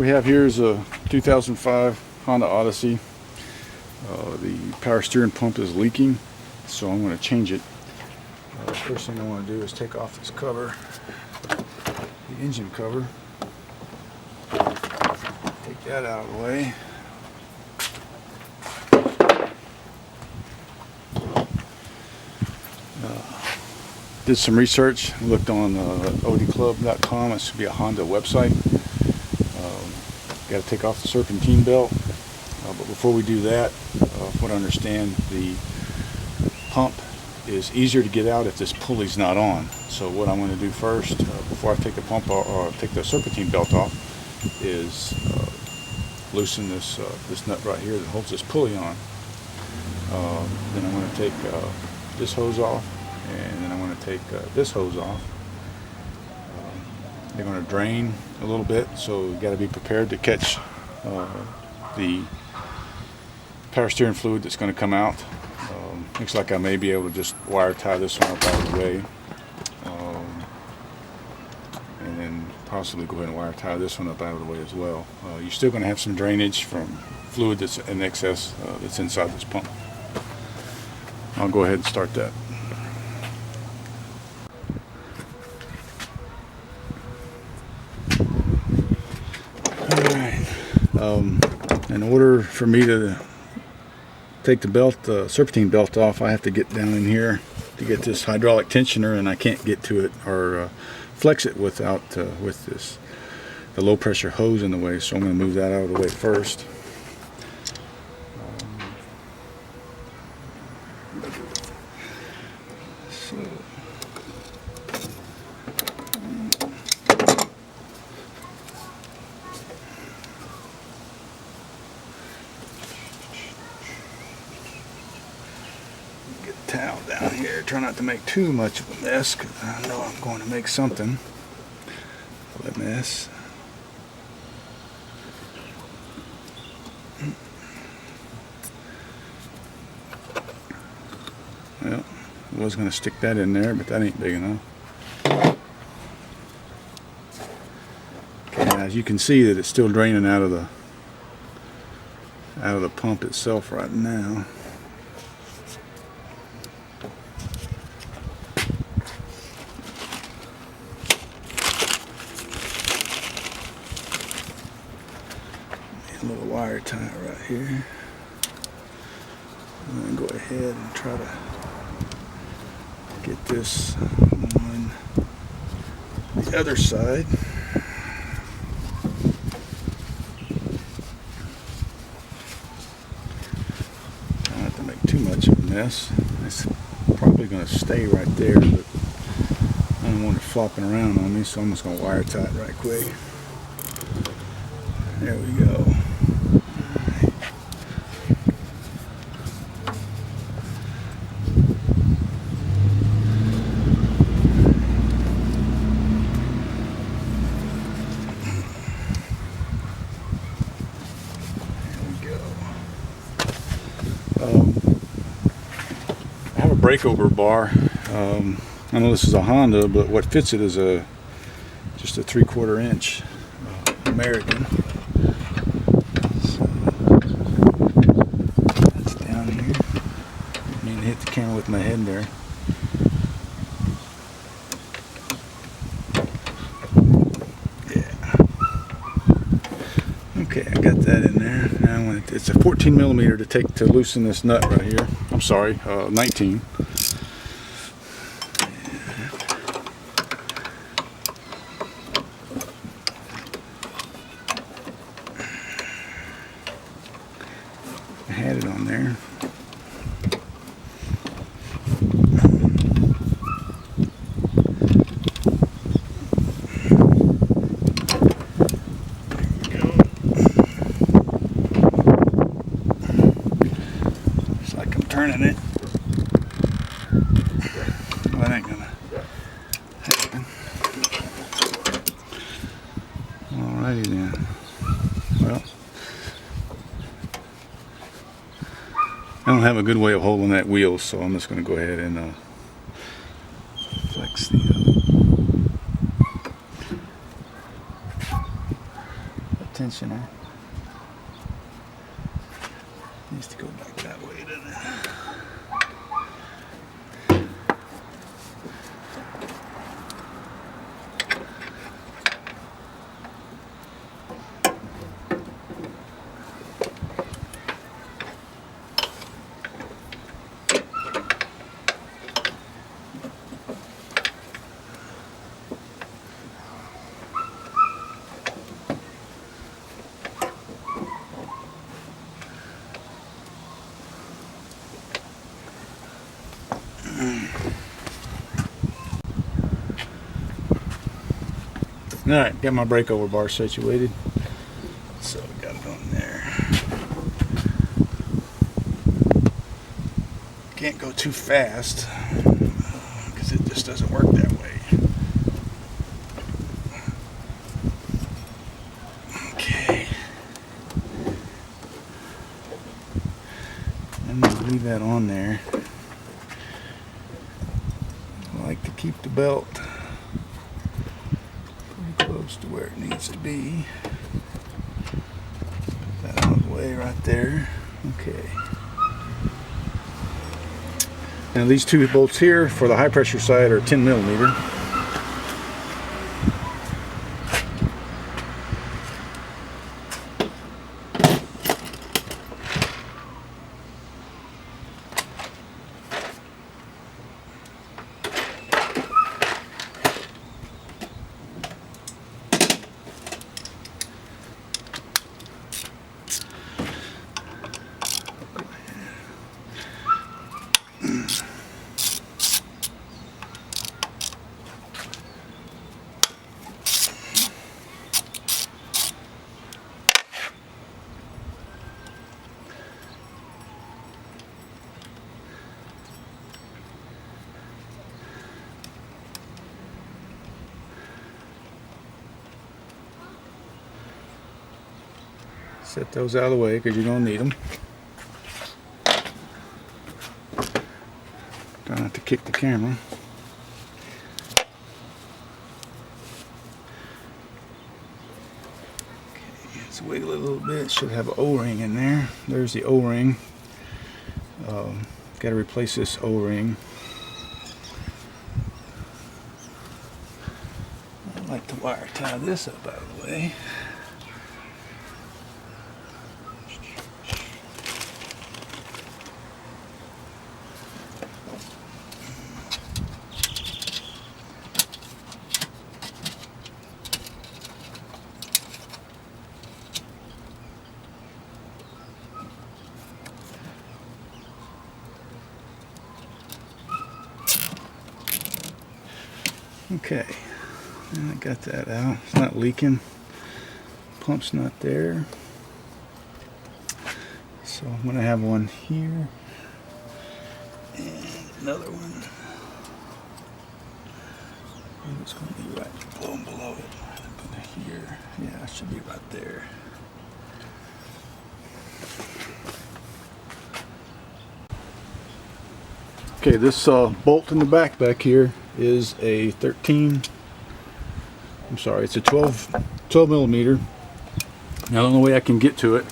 we have here is a 2005 Honda Odyssey. The power steering pump is leaking, so I'm going to change it. First thing I want to do is take off this cover, the engine cover. Take that out of the way. Did some research, looked on odclub.com. It should be a Honda website. Got to take off the serpentine belt, but before we do that, from what I understand, the pump is easier to get out if this pulley's not on. So what I'm going to do first, before I take the pump or take the serpentine belt off, is loosen this nut right here that holds this pulley on. Then I'm going to take this hose off, and then I'm going to take this hose off. They're going to drain a little bit, so you've got to be prepared to catch the power steering fluid that's going to come out. Looks like I may be able to just wire tie this one up out of the way, and then possibly go ahead and wire tie this one up out of the way as well. You're still going to have some drainage from fluid that's in excess that's inside this pump. I'll go ahead and start that. In order for me to take the belt, serpentine belt off, I have to get down in here to get this hydraulic tensioner, and I can't get to it or flex it without with the low pressure hose in the way. So I'm going to move that out of the way first. Towel down here. Try not to make too much of a mess, because I know I'm going to make something of a mess. Well, I was going to stick that in there, but that ain't big enough. Okay, as you can see that it's still draining out of the pump itself right now. A little wire tie right here. And then go ahead and try to get this on the other side. Try not to make too much of a mess. It's probably going to stay right there, but I don't want it flopping around on me, so I'm just going to wire tie it right quick. There we go. I have a breakover bar. I know this is a Honda, but what fits it is just a 3/4 inch American. So that's down here. I mean, hit the camera with my head there. Yeah. Okay, I got that in there. Now it's a 14 millimeter to loosen this nut right here. I'm sorry, 19. I had it on there. Turning it. Well, that ain't gonna happen. Alrighty then. Well, I don't have a good way of holding that wheel, so I'm just gonna go ahead and flex the tensioner. Needs to go back that way, doesn't it? Alright, got my breakover bar situated. So we got it on there. Can't go too fast because it just doesn't work that way. Okay. I'm going to leave that on there. I like to keep the belt close to where it needs to be. Put that out of the way right there. Okay. Now these two bolts here for the high pressure side are 10 millimeter. Set those out of the way because you're going to need them. Try not to kick the camera. Okay, let's wiggle it a little bit. Should have an O-ring in there. There's the O-ring. Got to replace this O-ring. I'd like to wire tie this up out of the way. Okay, I got that out. It's not leaking. Pump's not there. So I'm going to have one here and another one. It's going to be right below it. Put it here. Yeah, it should be right there. Okay, this bolt in the back here is a 13, I'm sorry, it's a 12 millimeter. Now the only way I can get to it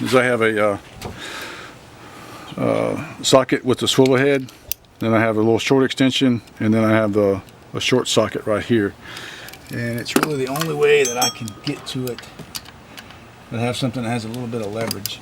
is I have a socket with the swivel head, then I have a little short extension, and then I have a short socket right here. And it's really the only way that I can get to it, but have something that has a little bit of leverage.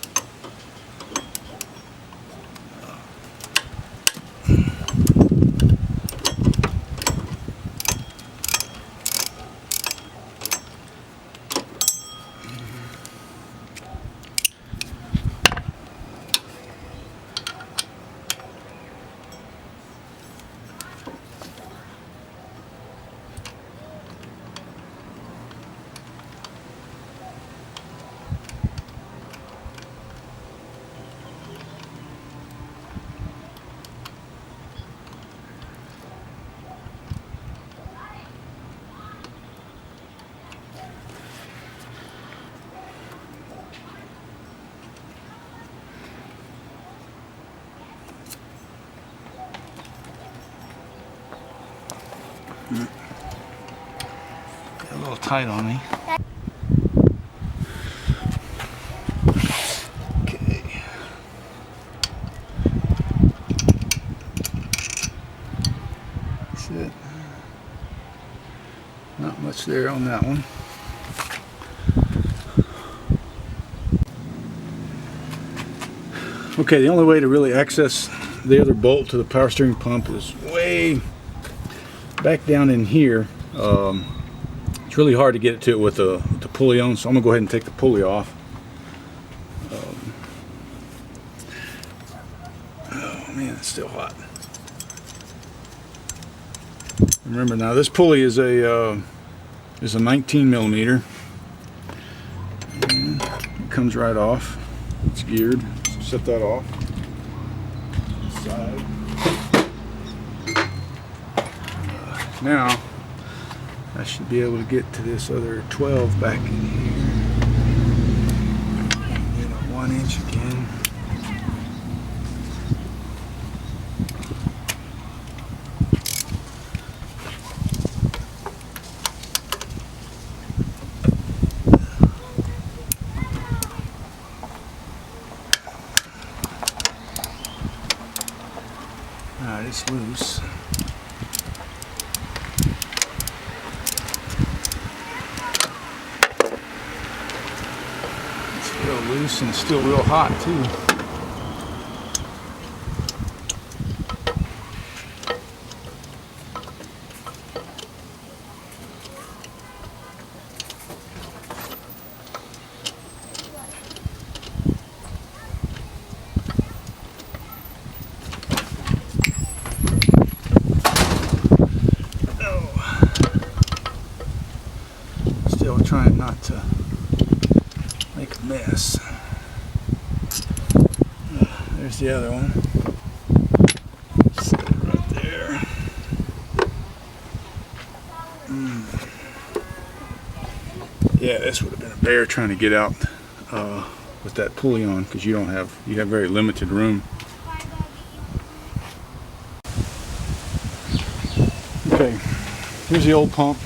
little tight on me. Okay. That's it. Not much there on that one. Okay, the only way to really access the other bolt to the power steering pump is way back down in here. It's really hard to get it to it with the pulley on, so I'm gonna go ahead and take the pulley off. Oh man, it's still hot. Remember now, this pulley is a 19 millimeter. And it comes right off. It's geared. So set that off. Side. Now I should be able to get to this other 12 back in here. Get a 1 inch again. Alright, it's loose. Real loose and still real hot too. Still trying not to make a mess. There's the other one. Set it right there. Yeah, this would have been a bear trying to get out with that pulley on, because you have very limited room. Okay, here's the old pump.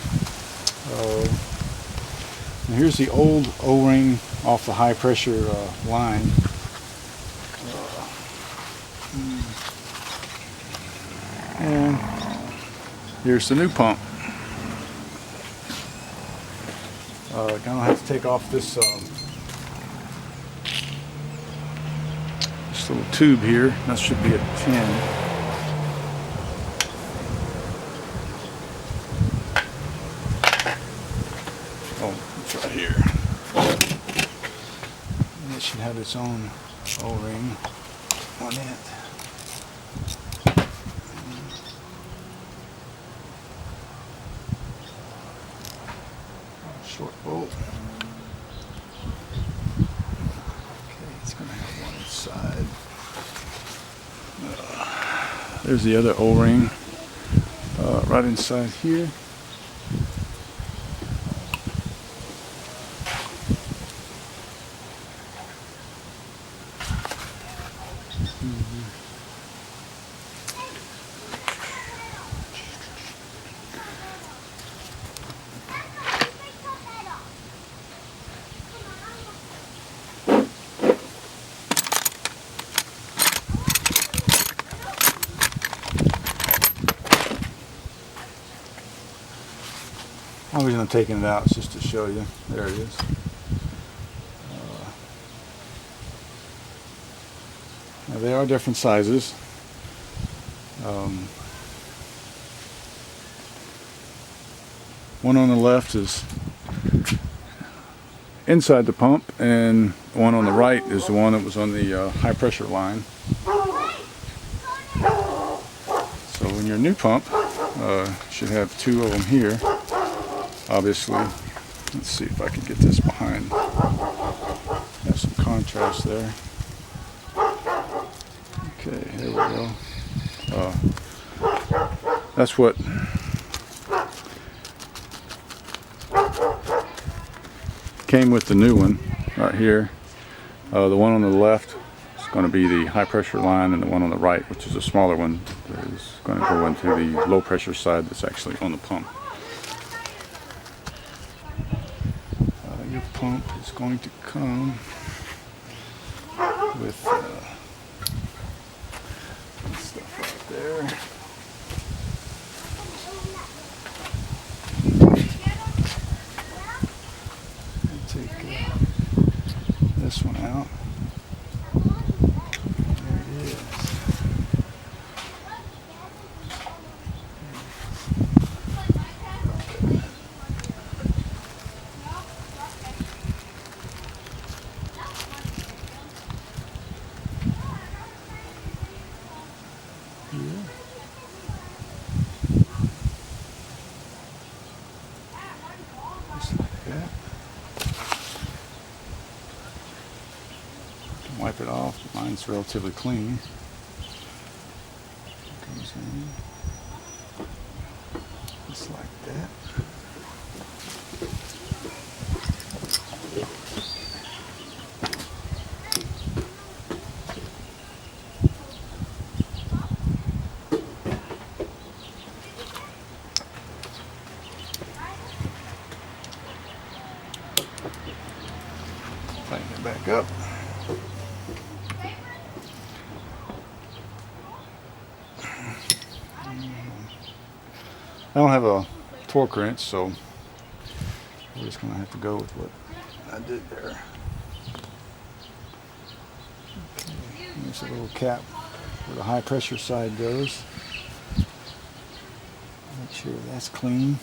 And here's the old O-ring off the high pressure line. And here's the new pump. Gonna have to take off this little tube here. That should be a 10. Right here. And it should have its own O-ring on it. Short bolt. Okay, it's going to have one inside. There's the other O-ring right inside here. I was going to take it out just to show you. There it is. Now they are different sizes. One on the left is inside the pump, and the one on the right is the one that was on the high pressure line. So in your new pump, you should have two of them here. Obviously, let's see if I can get this behind. Have some contrast there. Okay, here we go. That's what came with the new one right here. The one on the left is going to be the high pressure line, and the one on the right, which is a smaller one, is going to go into the low pressure side that's actually on the pump. new pump is going to come with stuff right there. This one out. There it is. Just like that. Wipe it off. Mine's relatively clean. Goes in just like that. Tighten it back up. I don't have a torque wrench, so we're just going to have to go with what I did there. Okay. There's a little cap where the high pressure side goes. Make sure that's clean.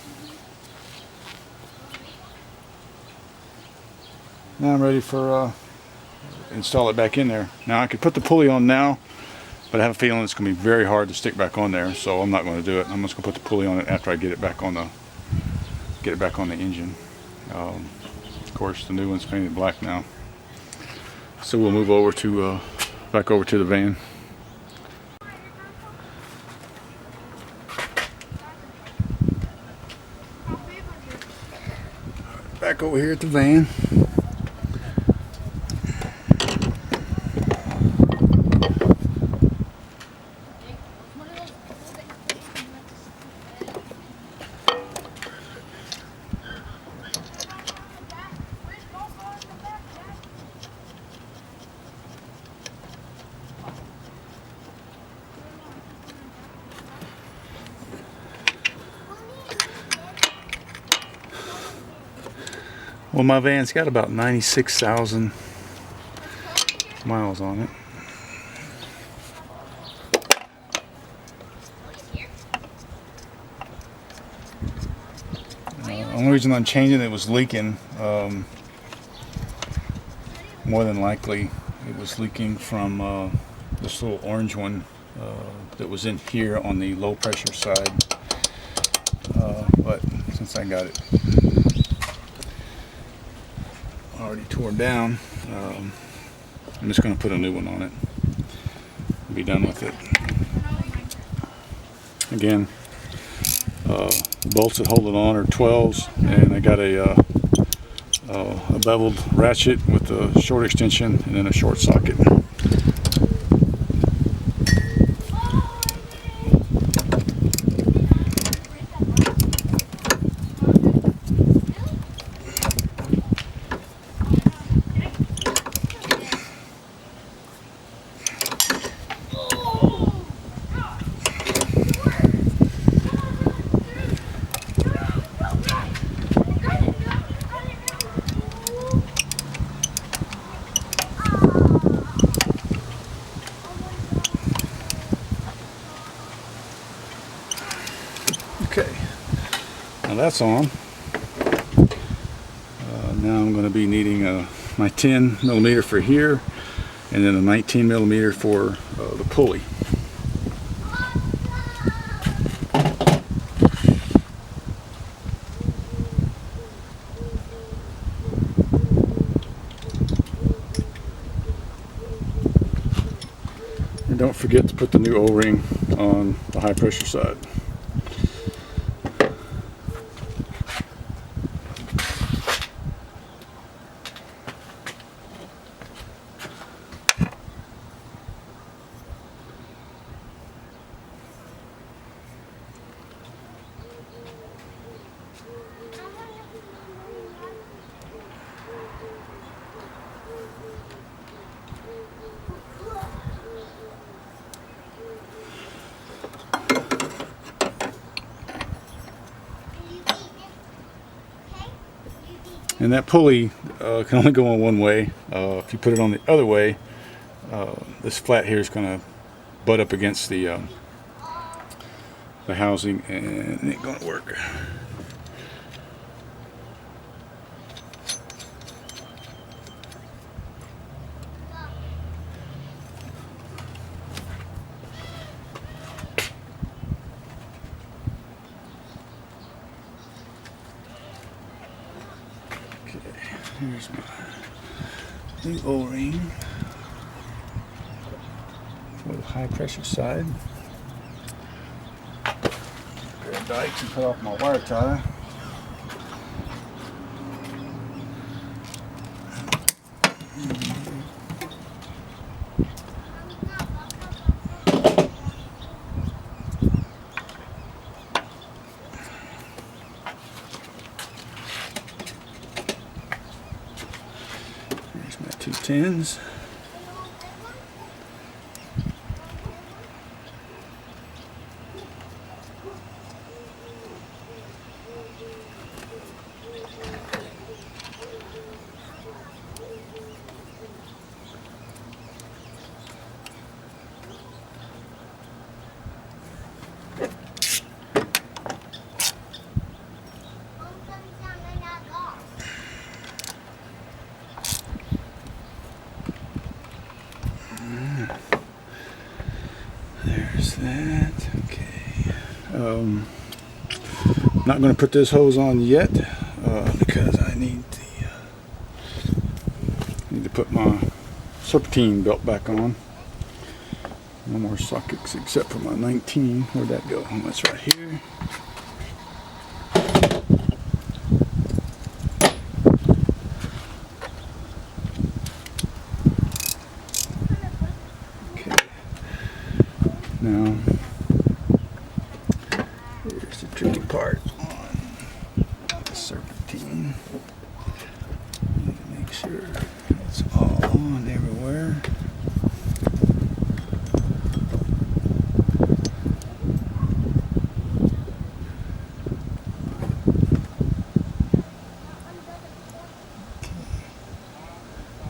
Now I'm ready for install it back in there. Now I could put the pulley on now, but I have a feeling it's going to be very hard to stick back on there, so I'm not going to do it. I'm just going to put the pulley on it after I get it back on the engine. Of course, the new one's painted black now, so we'll move over to back over to the van. Back over here at the van. Well, my van's got about 96,000 miles on it. The only reason I'm changing it was leaking. More than likely, it was leaking from this little orange one that was in here on the low pressure side. But since I got it already torn down, I'm just going to put a new one on it and be done with it. Again, the bolts that hold it on are 12s, and I got a beveled ratchet with a short extension and then a short socket. Okay, now that's on. Now I'm going to be needing my 10 millimeter for here, and then a 19 millimeter for the pulley. And don't forget to put the new O-ring on the high pressure side. And that pulley can only go on one way. If you put it on the other way, this flat here is going to butt up against the housing, and it ain't going to work. Here's my new O-ring for the high pressure side. Grab dikes and cut off my wire tie. Here's my 210s. There's that. Okay. I'm not going to put this hose on yet because I need to put my serpentine belt back on. No more sockets except for my 19. Where'd that go? Oh, that's right here. Now, here's the tricky part on the serpentine. Need to make sure it's all on everywhere.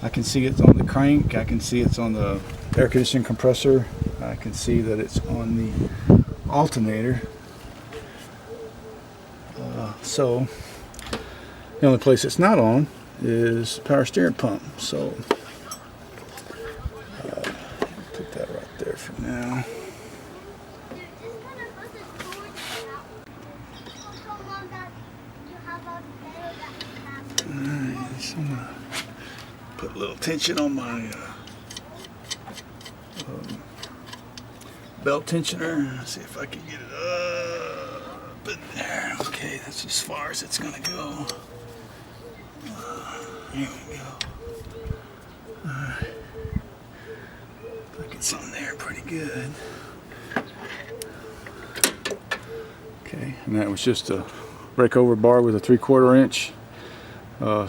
I can see it's on the crank, I can see it's on the air conditioning compressor, I can see that it's on the alternator. So the only place it's not on is power steering pump. So put that right there for now. Alright, so I'm gonna put a little tension on my belt tensioner. Let's see if I can get it up in there. Okay, that's as far as it's gonna go. Here we go. Alright. I think it's on there pretty good. Okay, and that was just a breakover bar with a 3/4 inch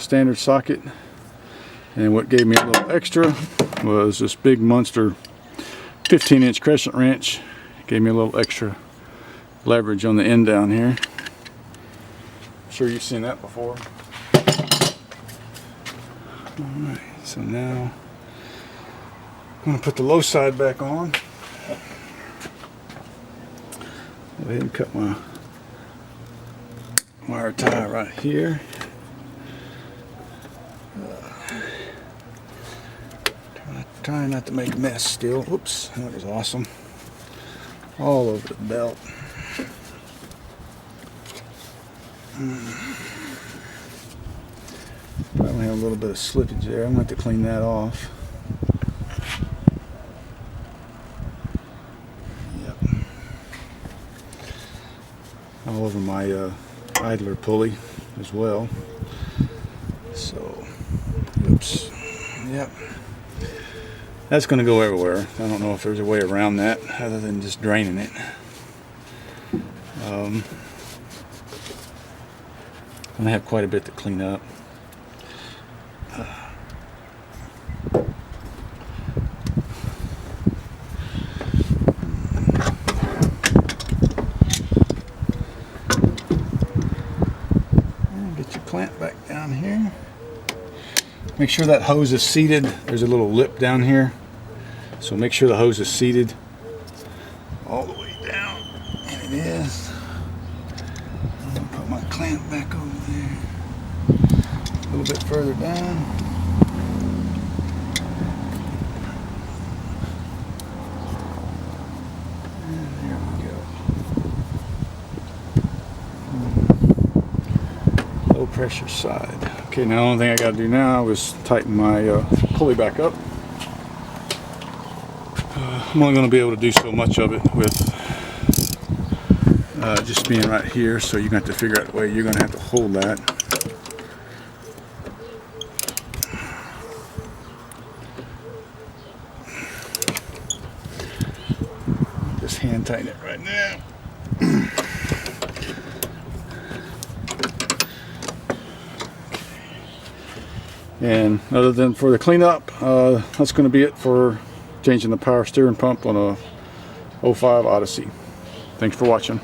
standard socket. And what gave me a little extra was this big monster 15-inch crescent wrench. Gave me a little extra leverage on the end down here. I'm sure you've seen that before. Alright, so now I'm going to put the low side back on. Go ahead and cut my wire tie right here. Trying not to make a mess still. Whoops, that was awesome. All over the belt. Probably have a little bit of slippage there. I'm going to have to clean that off. Yep. All over my idler pulley as well. So, oops. Yep. That's going to go everywhere. I don't know if there's a way around that other than just draining it. I'm going to have quite a bit to clean up. clamp back down here. Make sure that hose is seated. There's a little lip down here, so make sure the hose is seated all the way down, and it is. I'm going to put my clamp back over there, a little bit further down. And there we go. Low pressure side. Okay, now the only thing I got to do now is tighten my pulley back up. I'm only going to be able to do so much of it with just being right here, so you're going to have to figure out the way you're going to have to hold that. Just hand tighten it right now. And other than for the cleanup, that's going to be it for changing the power steering pump on a 05 Odyssey. Thanks for watching.